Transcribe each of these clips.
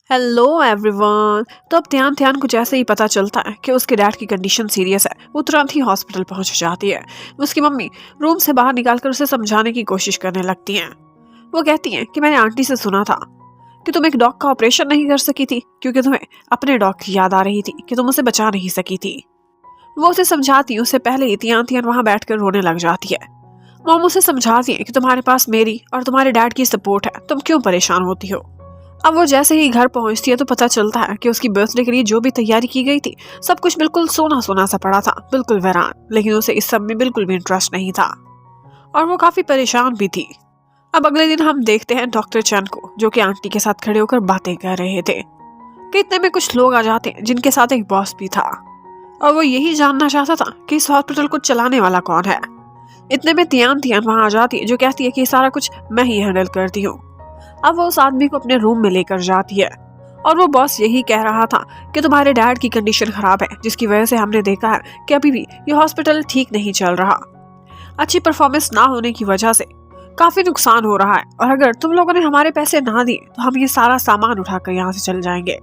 Hello everyone. तो अब ध्यान ध्यान को जैसे ही पता चलता है कि उसके डैड की कंडीशन सीरियस है, वो तुरंत ही हॉस्पिटल पहुंच जाती है। उसकी मम्मी रूम से बाहर निकालकर उसे समझाने की कोशिश करने लगती हैं। वो कहती हैं कि मैंने आंटी से सुना था कि तुम एक डॉग का ऑपरेशन नहीं कर सकी थी क्योंकि तुम्हें अपने डॉग की याद आ रही थी कि तुम उसे बचा नहीं सकी थी। वो उसे समझाती, उससे पहले ही तियान तियान वहां बैठकर रोने लग जाती है। मॉम उसे समझाती है कि तुम्हारे पास मेरी और तुम्हारे डैड की सपोर्ट है, तुम क्यों परेशान होती हो। अब वो जैसे ही घर पहुंचती है तो पता चलता है कि उसकी बर्थडे के लिए जो भी तैयारी की गई थी सब कुछ बिल्कुल सोना सोना सा पड़ा था, बिल्कुल वीरान। लेकिन उसे इस सब में बिल्कुल भी इंटरेस्ट नहीं था और वो काफी परेशान भी थी। अब अगले दिन हम देखते हैं डॉक्टर चंद को, जो कि आंटी के साथ खड़े होकर बातें कर रहे थे कि इतने में कुछ लोग आ जाते हैं जिनके साथ एक बॉस भी था और वो यही जानना चाहता था कि इस हॉस्पिटल को चलाने वाला कौन है। इतने में तियान तियान वहां आ जाती है, जो कहती है कि सारा कुछ मैं ही हैंडल करती हूँ। अब वो उस आदमी को अपने रूम में लेकर जाती है और वो बॉस यही कह रहा था कि तुम्हारे डैड की कंडीशन खराब है, जिसकी वजह से हमने देखा है कि अभी भी ये हॉस्पिटल ठीक नहीं चल रहा। अच्छी परफॉर्मेंस ना होने की वजह से काफी नुकसान हो रहा है और अगर तुम लोगों ने हमारे पैसे ना दिए तो हम ये सारा सामान उठाकर यहाँ से चल जाएंगे।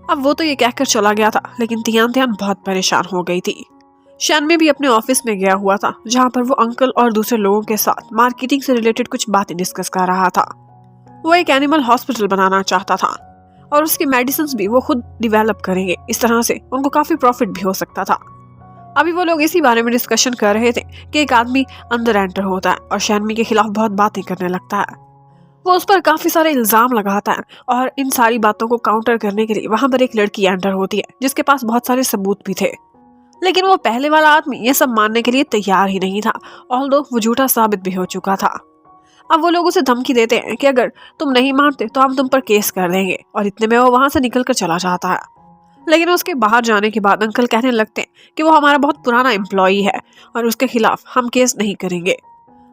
अब वो तो ये कहकर चला गया था, लेकिन तियान तियान बहुत परेशान हो गई थी। शैनमी भी अपने ऑफिस में गया हुआ था, जहाँ पर वो अंकल और दूसरे लोगों के साथ मार्केटिंग से रिलेटेड कुछ बातें डिस्कस कर रहा था। वो एक एनिमल हॉस्पिटल बनाना चाहता था और उसकी मेडिसिन भी वो खुद डिवेलप करेंगे। इस तरह से उनको काफी प्रॉफिट भी हो सकता था। अभी वो लोग इसी बारे में डिस्कशन कर रहे थे कि एक आदमी अंदर एंटर होता है और शैनमी के खिलाफ बहुत बातें करने लगता है। वो उस पर काफी सारे इल्जाम लगाता है और इन सारी बातों को काउंटर करने के लिए वहां पर एक लड़की एंटर होती है जिसके पास बहुत सारे सबूत भी थे। लेकिन वो पहले वाला आदमी ये सब मानने के लिए तैयार ही नहीं था, ऑल्दो वो झूठा साबित भी हो चुका था। अब वो लोग उसे धमकी देते हैं कि अगर तुम नहीं मानते तो हम तुम पर केस कर देंगे, और इतने में वो वहां से निकल कर चला जाता है। लेकिन उसके बाहर जाने के बाद अंकल कहने लगते हैं कि वो हमारा बहुत पुराना एम्प्लॉई है और उसके खिलाफ हम केस नहीं करेंगे।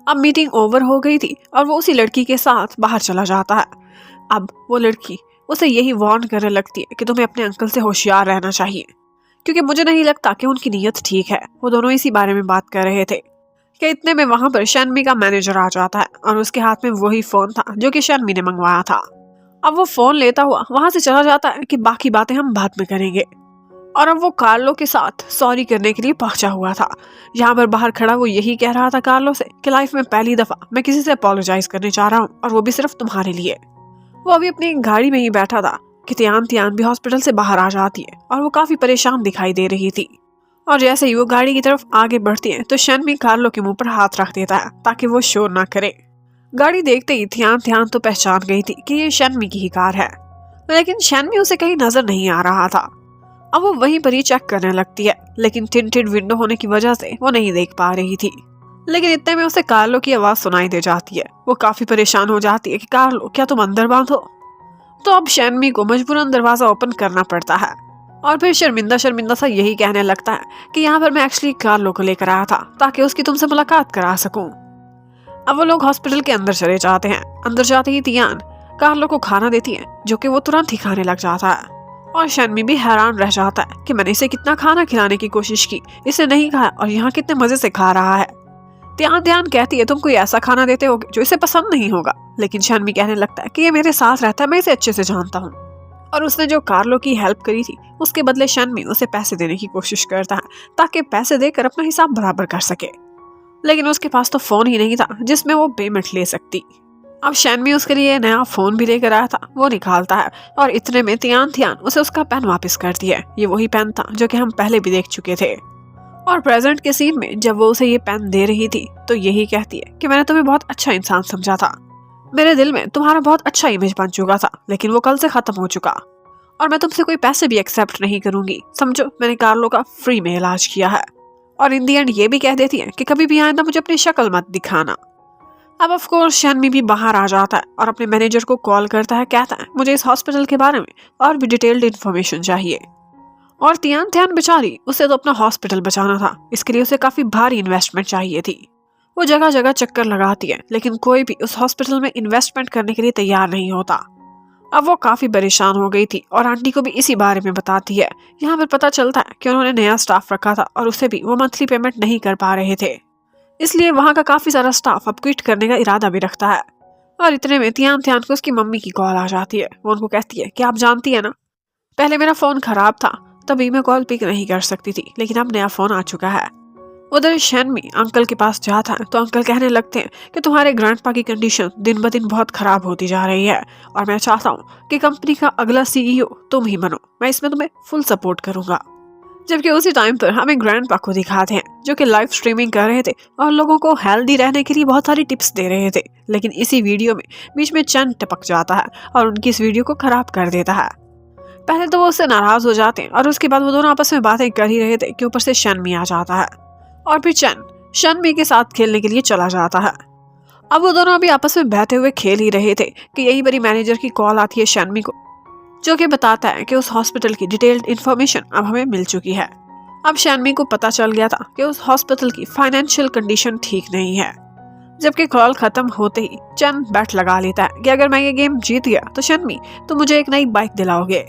अब मीटिंग ओवर हो गई थी और वो उसी लड़की के साथ बाहर चला जाता है। अब वो लड़की उसे यही वार्न करने लगती है कि तुम्हें अपने अंकल से होशियार रहना चाहिए, क्योंकि मुझे नहीं लगता कि उनकी नीयत ठीक है। वो दोनों इसी बारे में बात कर रहे थे कि इतने में वहां पर शैनमी का मैनेजर आ जाता है और उसके हाथ में वही फोन था जो कि शैनमी ने मंगवाया था। अब वो फोन लेता हुआ वहां से चला जाता है कि बाकी बातें हम बाद में करेंगे। और अब वो कार्लो के साथ सॉरी करने के लिए पहुंचा हुआ था। यहाँ पर बाहर खड़ा वो यही कह रहा था कार्लो से कि लाइफ में पहली दफा मैं किसी से अपोलोजाइज करने जा रहा हूँ, और वो भी सिर्फ तुम्हारे लिए। वो अभी अपनी गाड़ी में ही बैठा था कि तियान तियान भी हॉस्पिटल से बाहर आ जाती है और वो काफी परेशान दिखाई दे रही थी। और जैसे ही वो गाड़ी की तरफ आगे बढ़ती है तो शैनमी कार्लो के मुंह पर हाथ रख देता है ताकि वो शोर ना करे। गाड़ी देखते ही ध्यान ध्यान तो पहचान गई थी कि ये शैनमी की ही कार है, लेकिन शैनमी उसे कहीं नजर नहीं आ रहा था। अब वो वहीं पर ही चेक करने लगती है, लेकिन टिंटेड विंडो होने की वजह से वो नहीं देख पा रही थी। लेकिन इतने में उसे कार्लो की आवाज सुनाई दे जाती है। वो काफी परेशान हो जाती है कि कार्लो क्या तुम अंदर बांधो। तो अब शैनमी को मजबूरन दरवाजा ओपन करना पड़ता है और फिर शर्मिंदा शर्मिंदा सा यही कहने लगता है कि यहाँ पर मैं एक्चुअली कार्लो को लेकर आया था ताकि उसकी तुमसे मुलाकात करा सकूं। अब वो लोग हॉस्पिटल के अंदर चले जाते हैं। अंदर जाते ही तियान कार्लो को खाना देती है, जो कि वो तुरंत ही खाने लग जाता है। और शैनमी भी हैरान रह जाता है कि मैंने इसे कितना खाना खिलाने की कोशिश की, इसे नहीं खाया और यहाँ कितने मजे से खा रहा है। तियान तियान कहती है तुम कोई ऐसा खाना देते हो जो इसे पसंद नहीं होगा, लेकिन शैनमी कहने लगता है कि ये मेरे साथ रहता है, मैं इसे अच्छे से जानता हूँ। और उसने जो कार्लो की हेल्प करी थी उसके बदले शैनमी उसे पैसे देने की कोशिश करता है ताकि पैसे देकर अपना हिसाब बराबर कर सके। लेकिन उसके पास तो फोन ही नहीं था जिसमें वो पेमेंट ले सकती। अब शैनमी उसके लिए नया फोन भी लेकर आया था, वो निकालता है और इतने में तियान तियान उसे उसका पेन वापस करती है। ये वही पेन था जो कि हम पहले भी देख चुके थे। और प्रेजेंट के सीन में जब वो उसे ये पेन दे रही थी तो यही कहती है कि मैंने तुम्हें बहुत अच्छा इंसान समझा था, मेरे दिल में तुम्हारा बहुत अच्छा इमेज बन चुका था, लेकिन वो कल से खत्म हो चुका और मैं तुमसे कोई पैसे भी एक्सेप्ट नहीं करूंगी। समझो मैंने कार्लो का फ्री में इलाज किया है। और इन दी एंड ये भी कह देती है कि कभी भी आइंदा मुझे अपनी शक्ल मत दिखाना। अब ऑफ कोर्स शैनमी भी बाहर आ जाता है और अपने मैनेजर को कॉल करता है, कहता है मुझे इस हॉस्पिटल के बारे में और भी डिटेल्ड इन्फॉर्मेशन चाहिए। और तियान तियान बेचारी, उसे तो अपना हॉस्पिटल बचाना था, इसके लिए उसे काफी भारी इन्वेस्टमेंट चाहिए थी। वो जगह जगह चक्कर लगाती है लेकिन कोई भी उस हॉस्पिटल में इन्वेस्टमेंट करने के लिए तैयार नहीं होता। अब वो काफी परेशान हो गई थी और आंटी को भी इसी बारे में बताती है। यहाँ पर पता चलता है कि उन्होंने नया स्टाफ रखा था और उसे भी वो मंथली पेमेंट नहीं कर पा रहे थे, इसलिए वहाँ का काफी सारा स्टाफ अब क्विट करने का इरादा भी रखता है। और इतने में तियान तियान को उसकी मम्मी की कॉल आ जाती है। वो उनको कहती है कि आप जानती है ना, पहले मेरा फोन खराब था तभी मैं कॉल पिक नहीं कर सकती थी, लेकिन अब नया फोन आ चुका है। उधर शैनमी अंकल के पास जाता है तो अंकल कहने लगते हैं कि तुम्हारे ग्रैंडपा की कंडीशन दिन ब दिन बहुत खराब होती जा रही है और मैं चाहता हूँ कि कंपनी का अगला सीईओ तुम ही बनो, मैं इसमें तुम्हें फुल सपोर्ट करूंगा। जबकि उसी टाइम पर हमें ग्रैंडपा को दिखाते हैं जो कि लाइव स्ट्रीमिंग कर रहे थे और लोगों को हेल्दी रहने के लिए बहुत सारी टिप्स दे रहे थे, लेकिन इसी वीडियो में बीच में चंद टपक जाता है और उनकी इस वीडियो को खराब कर देता है। पहले तो वो उससे नाराज हो जाते हैं और उसके बाद वो दोनों आपस में बातें कर ही रहे थे कि ऊपर से शनमी आ जाता है और फिर चैन शनमी के साथ खेलने के लिए चला जाता है। अब वो दोनों अभी आपस में बैठे हुए खेल ही रहे थे कि यही बड़ी मैनेजर की कॉल आती है शनमी को, जो कि बताता है कि उस हॉस्पिटल की डिटेल्ड इन्फॉर्मेशन अब हमें मिल चुकी है। अब शनमी को पता चल गया था कि उस हॉस्पिटल की फाइनेंशियल कंडीशन ठीक नहीं है। जबकि कॉल खत्म होते ही चंद बैट लगा लेता है कि अगर मैं ये गेम जीत गया तो शनमी तो मुझे एक नई बाइक दिलाओगे।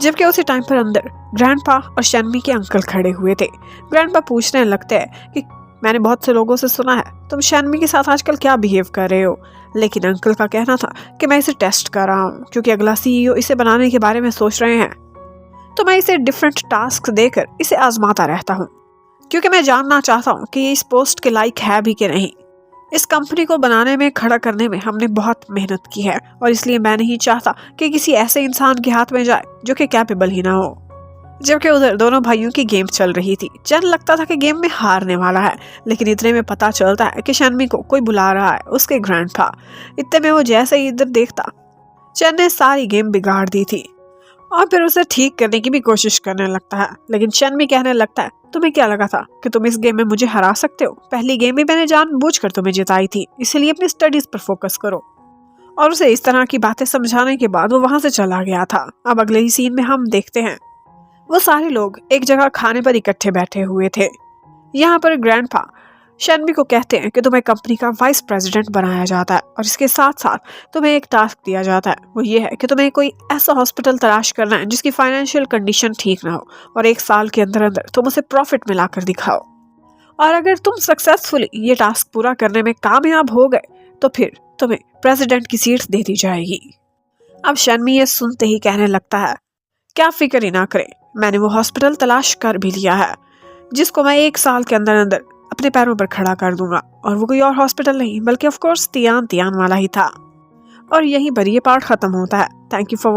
जबकि उसी टाइम पर अंदर ग्रैंडपा और शनमी के अंकल खड़े हुए थे। ग्रैंडपा पूछने लगते हैं कि मैंने बहुत से लोगों से सुना है तुम शनमी के साथ आजकल क्या बिहेव कर रहे हो, लेकिन अंकल का कहना था कि मैं इसे टेस्ट कर रहा हूँ क्योंकि अगला सीईओ इसे बनाने के बारे में सोच रहे हैं, तो मैं इसे डिफरेंट टास्क देकर इसे आजमाता रहता हूँ क्योंकि मैं जानना चाहता हूँ कि ये इस पोस्ट के लायक है भी कि नहीं। इस कंपनी को बनाने में खड़ा करने में हमने बहुत मेहनत की है और इसलिए मैं नहीं चाहता कि किसी ऐसे इंसान के हाथ में जाए जो कि कैपेबल ही ना हो। जबकि उधर दोनों भाइयों की गेम चल रही थी। चंद लगता था कि गेम में हारने वाला है, लेकिन इतने में पता चलता है कि शनमी को कोई बुला रहा है, उसके ग्रैंडपा। इतने में वो जैसे ही इधर देखता, चंद ने सारी गेम बिगाड़ दी थी और फिर उसे ठीक करने की भी कोशिश करने लगता है। लेकिन शनमी कहने लगता है तुम्हें क्या लगा था कि तुम इस गेम में मुझे हरा सकते हो, पहली गेम भी मैंने जानबूझकर तुम्हें जिताई थी, इसलिए अपनी स्टडीज पर फोकस करो। और उसे इस तरह की बातें समझाने के बाद वो वहां से चला गया था। अब अगले ही सीन में हम देखते हैं वो सारे लोग एक जगह खाने पर इकट्ठे बैठे हुए थे। यहाँ पर ग्रैंडपा शनमी को कहते हैं कि तुम्हें कंपनी का वाइस प्रेसिडेंट बनाया जाता है और इसके साथ साथ तुम्हें एक टास्क दिया जाता है, वो ये है कि तुम्हें कोई ऐसा हॉस्पिटल तलाश करना है जिसकी फाइनेंशियल कंडीशन ठीक ना हो और 1 साल के अंदर अंदर तुम उसे प्रॉफिट में लाकर दिखाओ, और अगर तुम सक्सेसफुली ये टास्क पूरा करने में कामयाब हो गए तो फिर तुम्हें प्रेसिडेंट की सीट दे दी जाएगी। अब शनमी ये सुनते ही कहने लगता है क्या फिक्र ही ना करें, मैंने वो हॉस्पिटल तलाश कर भी लिया है जिसको मैं 1 साल के अंदर अंदर अपने पैरों पर खड़ा कर दूंगा, और वो कोई और हॉस्पिटल नहीं बल्कि ऑफ कोर्स तियान तियान वाला ही था। और यहीं पर ये पार्ट खत्म होता है। Thank you for